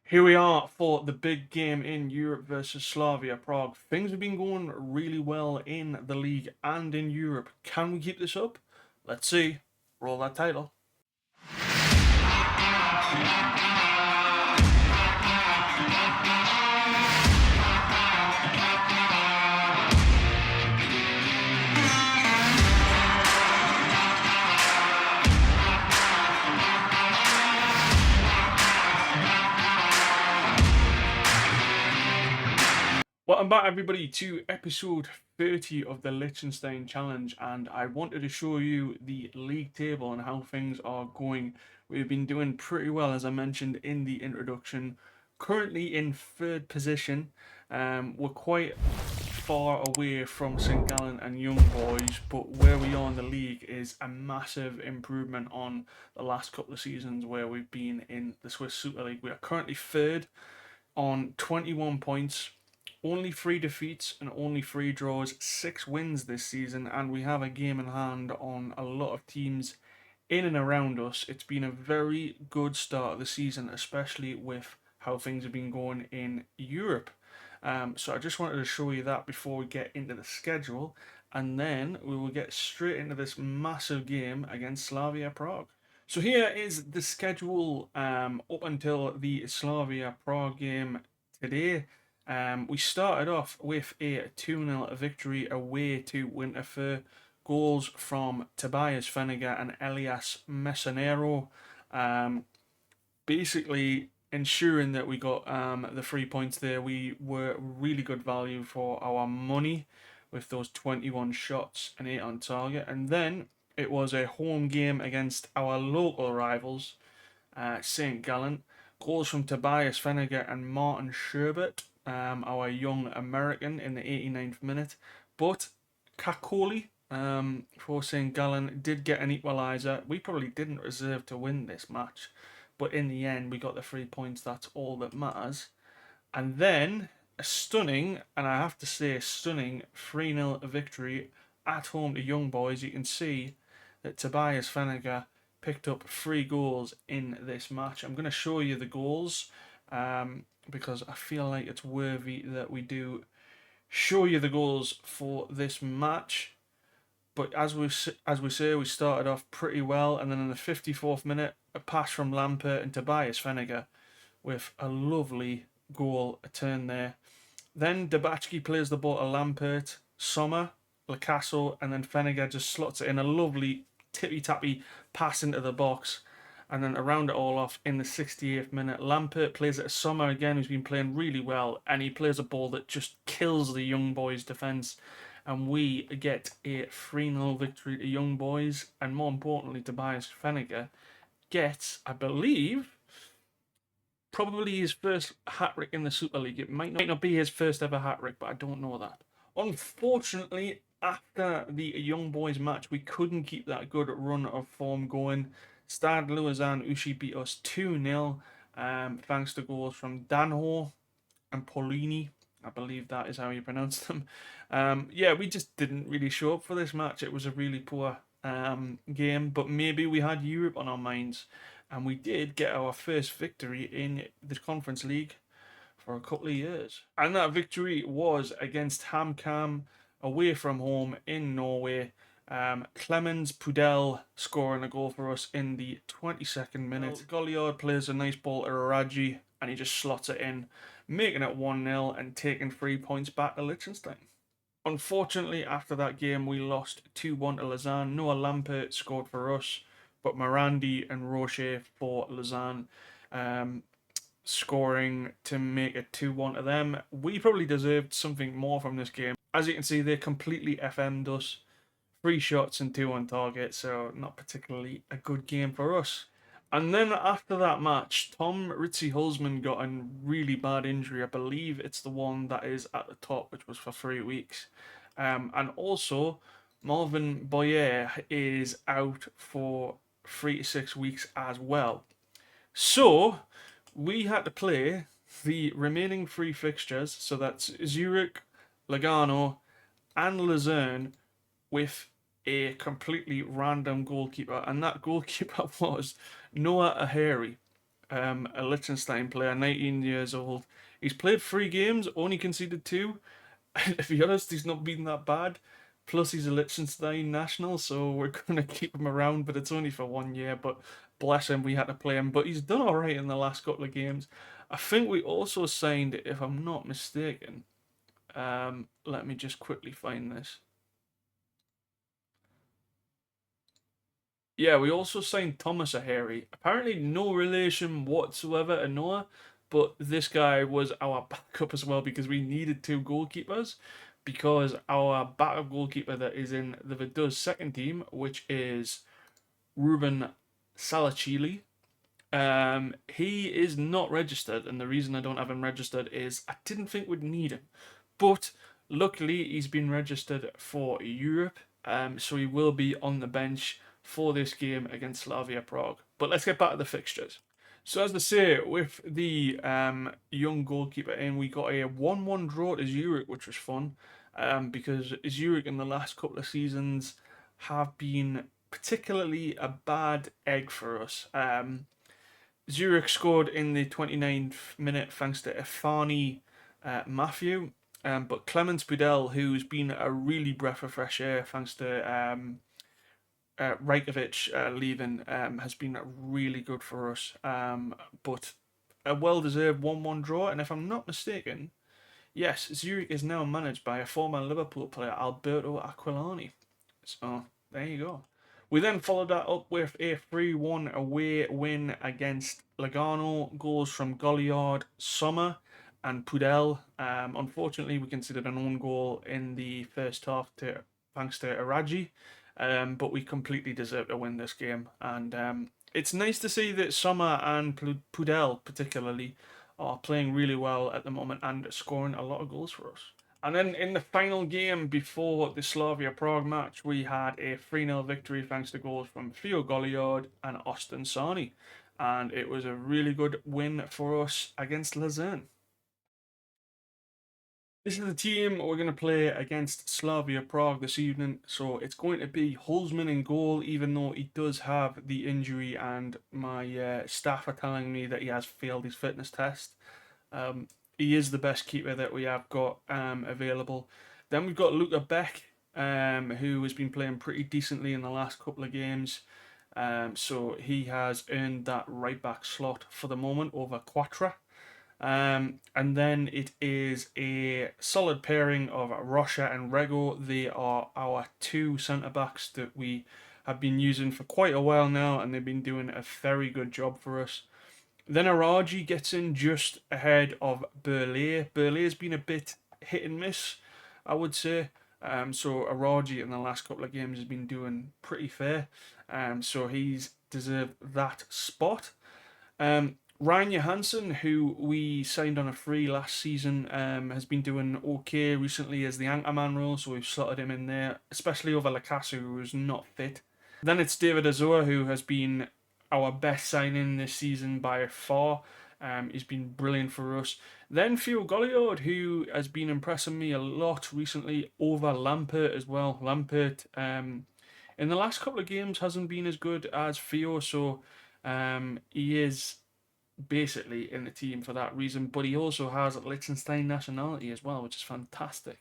Here we are for the big game in Europe versus Slavia Prague. Things have been going really well in the league and in Europe. Can we keep this up? Let's see. Roll that title. Welcome back, everybody, to episode 30 of the Liechtenstein Challenge, and I wanted to show you the league table and how things are going. We've been doing pretty well, as I mentioned in the introduction. Currently in third position. We're quite far away from St. Gallen and Young Boys, but where we are in the league is a massive improvement on the last couple of seasons where we've been in the Swiss Super League. We are currently third on 21 points. Only 3 defeats and only 3 draws, 6 wins this season, and we have a game in hand on a lot of teams in and around us. It's been a very good start of the season, especially with how things have been going in Europe. So I just wanted to show you that before we get into the schedule, and then we will get straight into this massive game against Slavia Prague. So here is the schedule up until the Slavia Prague game today. We started off with a 2-0 victory away to Winterthur. Goals from Tobias Feniger and Elias Mesonero. Basically ensuring that we got the 3 points there. We were really good value for our money with those 21 shots and 8 on target. And then it was a home game against our local rivals, St. Gallen. Goals from Tobias Feniger and Martin Sherbert. Our young American in the 89th minute. But Kakoli for St. Gallen did get an equaliser. We probably didn't deserve to win this match, but in the end we got the 3 points. That's all that matters. And then a stunning, and I have to say stunning, 3-0 victory at home to Young Boys. You can see that Tobias Feniger picked up 3 goals in this match. I'm going to show you the goals because I feel like it's worthy that we do show you the goals for this match. But as we say, we started off pretty well, and then in the 54th minute, a pass from Lampert and Tobias Feniger with a lovely goal, a turn there. Then Debachki plays the ball to Lampert, Sommer, Lacasso, and then Feniger just slots it in, a lovely tippy-tappy pass into the box. And then to round it all off, in the 68th minute, Lampert plays it to Sommer again, who's been playing really well, and he plays a ball that just kills the Young Boys' defence. And we get a 3-0 victory to Young Boys, and more importantly, Tobias Feniger gets, I believe, probably his first hat-trick in the Super League. It might not be his first ever hat-trick, but I don't know that. Unfortunately, after the Young Boys match, we couldn't keep that good run of form going. Stade Lausanne Ushi beat us 2-0, thanks to goals from Danho and Paulini. I believe that is how you pronounce them. Yeah, we just didn't really show up for this match. It was a really poor game, but maybe we had Europe on our minds, and we did get our first victory in the Conference League for a couple of years. And that victory was against HamKam away from home in Norway. Clemens Pudel scoring a goal for us in the 22nd minute. Goliard plays a nice ball to Raji, and he just slots it in, making it 1-0 and taking 3 points back to Liechtenstein. Unfortunately, after that game, we lost 2-1 to Lausanne. Noah Lampert scored for us, but Morandi and Rocher for Lausanne scoring to make it 2-1 to them. We probably deserved something more from this game. As you can see, they completely FM'd us. 3 shots and 2 on target, so not particularly a good game for us. And then after that match, Tom Ritzy Hulsman got a really bad injury. I believe it's the one that is at the top, which was for 3 weeks. And also, Marvin Boyer is out for 3 to 6 weeks as well. So, we had to play the remaining 3 fixtures, so that's Zurich, Lugano, and Luzern, with a completely random goalkeeper, and that goalkeeper was Noah Aheri. a Liechtenstein player, 19 years old. He's played 3 games, only conceded 2. And to be honest, he's not been that bad. Plus, he's a Liechtenstein national, so we're going to keep him around, but it's only for 1 year. But bless him, we had to play him. But he's done all right in the last couple of games. I think we also signed, if I'm not mistaken, let me just quickly find this. Yeah, we also signed Thomas Aheri. Apparently, no relation whatsoever to Noah, but this guy was our backup as well because we needed 2 goalkeepers. Because our backup goalkeeper that is in the Vaduz second team, which is Ruben Salachili, he is not registered, and the reason I don't have him registered is I didn't think we'd need him. But luckily, he's been registered for Europe, so he will be on the bench for this game against Slavia Prague. But let's get back to the fixtures. So as they say, with the young goalkeeper in, we got a 1-1 draw to Zurich, which was fun, because Zurich in the last couple of seasons have been particularly a bad egg for us. Zurich scored in the 29th minute thanks to Efani Matthew, but Clemens Pudel, who's been a really breath of fresh air thanks to Rajkovic leaving, has been really good for us. But a well-deserved 1-1 draw, and if I'm not mistaken, yes, Zurich is now managed by a former Liverpool player, Alberto Aquilani. So there you go. We then followed that up with a 3-1 away win against Lugano. Goals from Goliard, Sommer, and Pudel. Unfortunately, we considered an own goal in the first half thanks to Araji, but we completely deserved to win this game. And it's nice to see that Sommer and Pudel, particularly, are playing really well at the moment and scoring a lot of goals for us. And then in the final game before the Slavia Prague match, we had a 3-0 victory thanks to goals from Theo Goliard and Austin Sani. And it was a really good win for us against Luzern. This is the team we're going to play against Slavia Prague this evening. So it's going to be Hulsman in goal, even though he does have the injury and my staff are telling me that he has failed his fitness test. He is the best keeper that we have got available. Then we've got Luca Beck, who has been playing pretty decently in the last couple of games. So he has earned that right back slot for the moment over Quattro. And then it is a solid pairing of Rocha and Rego. They are our 2 centre backs that we have been using for quite a while now, and they've been doing a very good job for us. Then Araji gets in just ahead of Burley. Burley's been a bit hit and miss, I would say. So Araji in the last couple of games has been doing pretty fair. So he's deserved that spot. Ryan Johansson, who we signed on a free last season, has been doing okay recently as the anchorman role, so we've slotted him in there, especially over Lakasu, who is not fit. Then it's David Azor, who has been our best signing this season by far. He's been brilliant for us. Then Theo Goliard, who has been impressing me a lot recently over Lampert as well. Lampert, in the last couple of games, hasn't been as good as Theo, so he is basically in the team for that reason. But he also has Liechtenstein nationality as well, which is fantastic.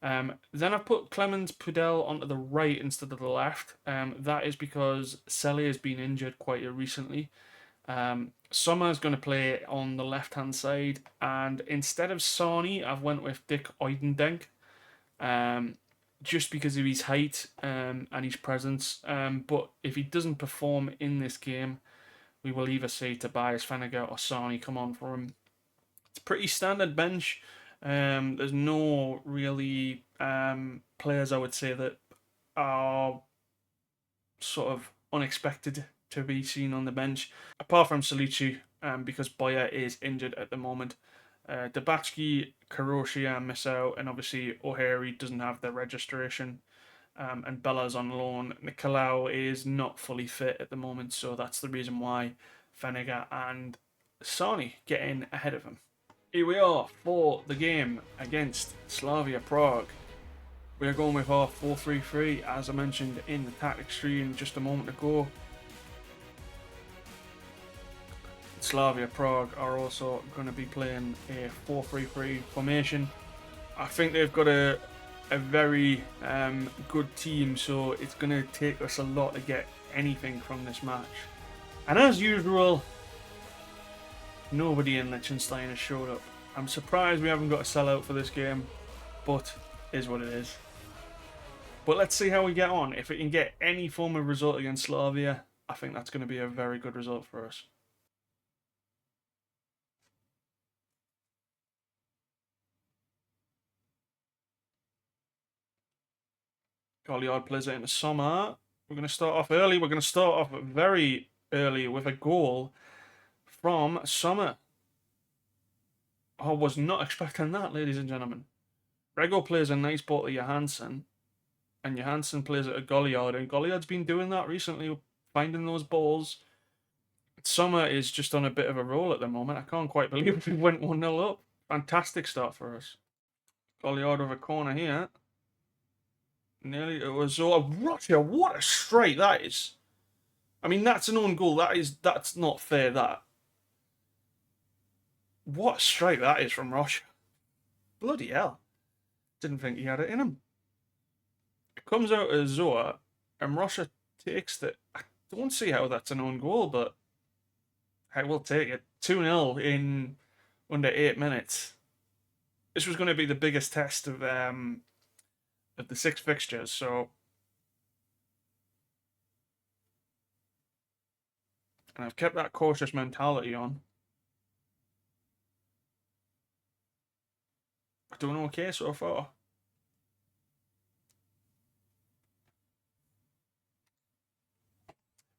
Then I put Clemens Pudel onto the right instead of the left. That is because Selle has been injured quite recently. Sommer is going to play on the left-hand side, and instead of Sani, I've went with Dick Oidendenk, just because of his height and his presence. But if he doesn't perform in this game, we will either say Tobias Feniger or Sani come on for him. It's a pretty standard bench. There's no really players I would say that are sort of unexpected to be seen on the bench, apart from Salici, because Boyer is injured at the moment. Dabatsky, Karoshia miss out, and obviously O'Hare doesn't have the registration, and Bella's on loan. Nicolau is not fully fit at the moment, so that's the reason why Feniger and Sani get in ahead of him. Here we are for the game against Slavia Prague. We are going with our 4-3-3, as I mentioned in the tactics stream just a moment ago. Slavia Prague are also going to be playing a 4-3-3 formation. I think they've got a very good team, so it's going to take us a lot to get anything from this match. And as usual, nobody in Liechtenstein has showed up. I'm surprised we haven't got a sellout for this game, but is what it is. But let's see how we get on. If we can get any form of result against Slavia, I think that's going to be a very good result for us. GameLegenddd plays it into Summer. We're going to start off early. We're going to start off very early with a goal from Summer. I was not expecting that, ladies and gentlemen. Rego plays a nice ball to Johansson, and Johansson plays it at GameLegenddd, and GameLegendd's been doing that recently, finding those balls. Summer is just on a bit of a roll at the moment. I can't quite believe we went 1-0 up. Fantastic start for us. GameLegenddd with a corner here. Nearly it was Russia. What a strike that is! I mean, that's an own goal. That's not fair. What a strike that is from Russia. Bloody hell! Didn't think he had it in him. It comes out as Zoa, and Russia takes it. I don't see how that's an own goal, but I will take it. 2-0 in under 8 minutes. This was going to be the biggest test of the 6 fixtures, so. And I've kept that cautious mentality on. We're doing okay so far.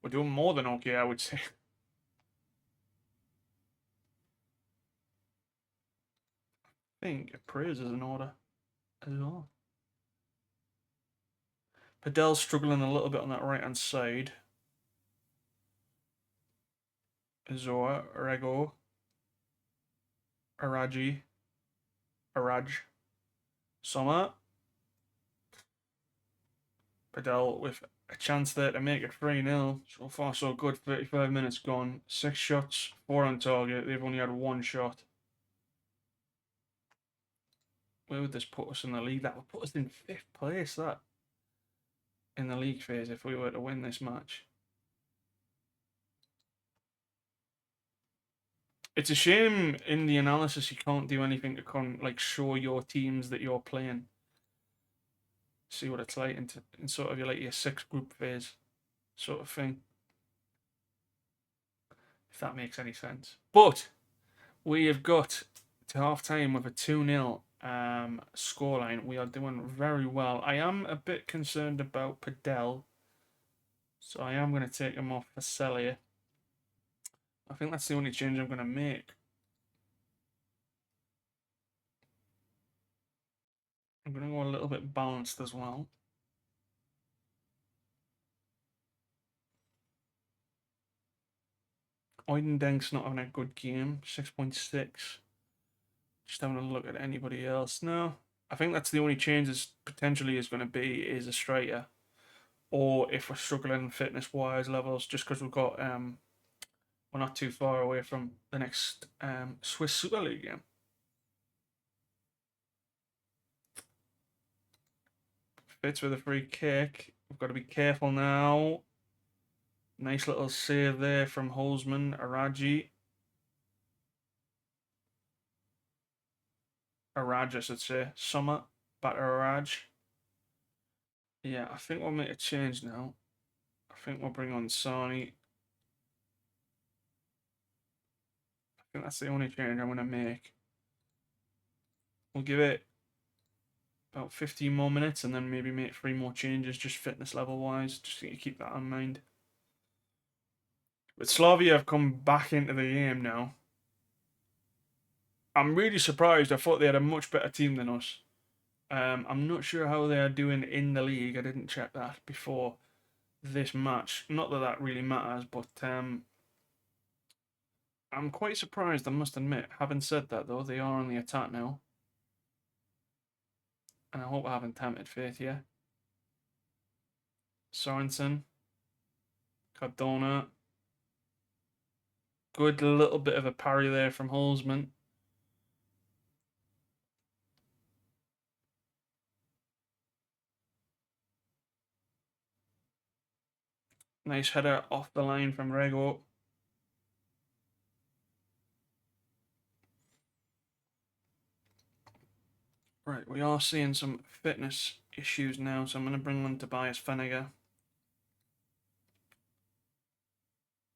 We're doing more than okay, I would say. I think praise is in order as well. Padel's struggling a little bit on that right hand side. Zoa, Rego, Araj, Sommer. Padel with a chance there to make it 3-0. So far so good, 35 minutes gone. 6 shots, 4 on target. They've only had 1 shot. Where would this put us in the league? That would put us in 5th place, that. In the league phase if we were to win this match. It's a shame in the analysis you can't do anything to show your teams that you're playing. See what it's like in sort of your 6th group phase sort of thing. If that makes any sense. But we have got to half time with a 2-0 scoreline. We are doing very well. I am a bit concerned about Padel, so I am going to take him off for Celia. I think that's the only change I'm going to make. I'm going to go a little bit balanced as well. Oidendenk's not having a good game. 6.6. Just having a look at anybody else. No, I think that's the only change is potentially is going to be is a striker, or if we're struggling fitness-wise levels, just because we've got we're not too far away from the next Swiss Super League game. Fits with a free kick. We've got to be careful now. Nice little save there from Holzman, Araj, I should say. Summer, back to Araj. Yeah, I think we'll make a change now. I think we'll bring on Sani. I think that's the only change I'm going to make. We'll give it about 15 more minutes and then maybe make 3 more changes, just fitness level wise. Just need to keep that in mind. But Slavia have come back into the game now. I'm really surprised. I thought they had a much better team than us. I'm not sure how they are doing in the league. I didn't check that before this match. Not that that really matters, but I'm quite surprised, I must admit. Having said that, though, they are on the attack now. And I hope I haven't tempted fate here. Sorensen. Cardona. Good little bit of a parry there from Holzman. Nice header off the line from Rego. Right, we are seeing some fitness issues now, so I'm going to bring on Tobias Feniger.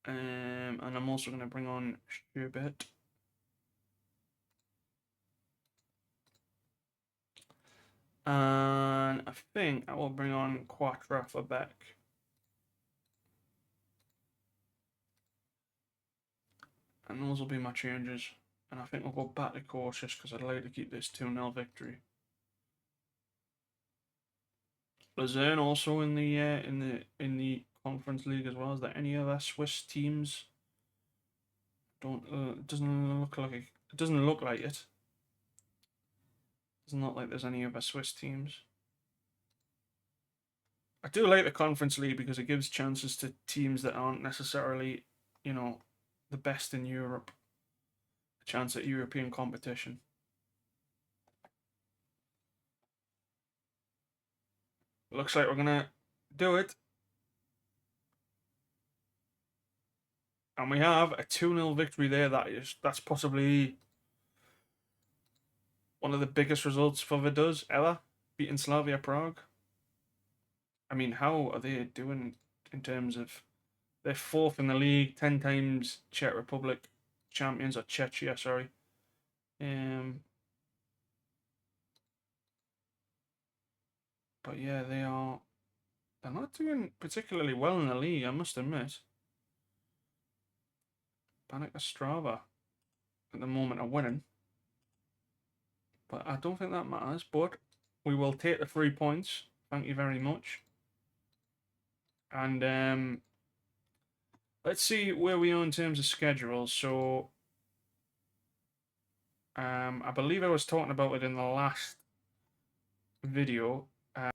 And I'm also going to bring on Schubert. And I think I will bring on Quattro for back. And those will be my changes. And I think we'll go back to cautious because I'd like to keep this 2-0 victory. Luzern also in the Conference League as well. Is there any other Swiss teams? It doesn't look like it. Doesn't look like it. Doesn't look like there's any other Swiss teams. I do like the Conference League because it gives chances to teams that aren't necessarily, you know, the best in Europe. A chance at European competition. Looks like we're gonna do it. And we have a 2-0 victory there. That's possibly one of the biggest results for Vaduz ever, beating Slavia Prague. I mean, how are they doing in terms of they're 4th in the league, 10 times Czech Republic champions, or Czechia, sorry. But yeah, they're not doing particularly well in the league, I must admit. Banik Ostrava at the moment are winning. But I don't think that matters. But we will take the 3 points. Thank you very much. And let's see where we are in terms of schedules. So I believe I was talking about it in the last video.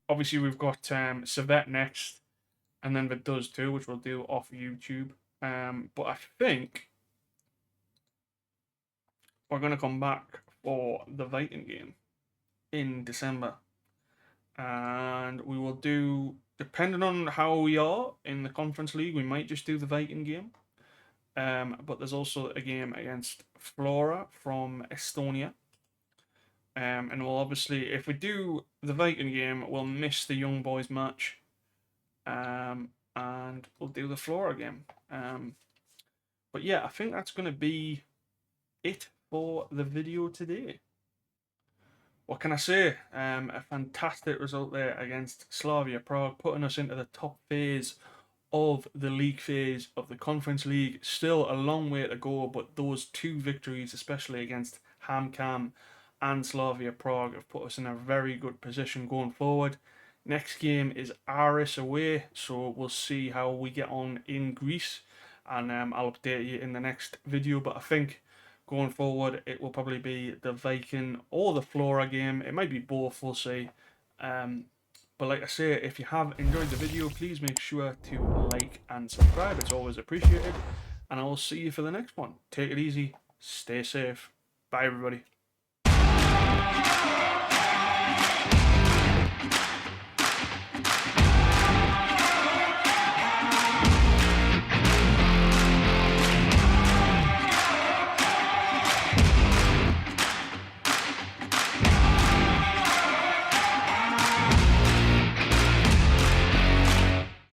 Obviously, we've got Servette next, and then Vaduz too, which we'll do off YouTube. But I think we're going to come back for the Viking game in December. And we will do, depending on how we are in the Conference League, we might just do the Viking game. But there's also a game against Flora from Estonia. And we'll obviously, if we do the Viking game, we'll miss the Young Boys match. And we'll do the Flora game. But yeah, I think that's going to be it for the video today. What can I say? A fantastic result there against Slavia Prague, putting us into the top phase of the league phase of the Conference League. Still a long way to go, but those 2 victories, especially against HamKam and Slavia Prague, have put us in a very good position going forward. Next game is Aris away, so we'll see how we get on in Greece, and I'll update you in the next video. But I think going forward, it will probably be the Viking or the Flora game. It might be both, we'll see. But like I say, if you have enjoyed the video, please make sure to like and subscribe. It's always appreciated. And I will see you for the next one. Take it easy. Stay safe. Bye, everybody.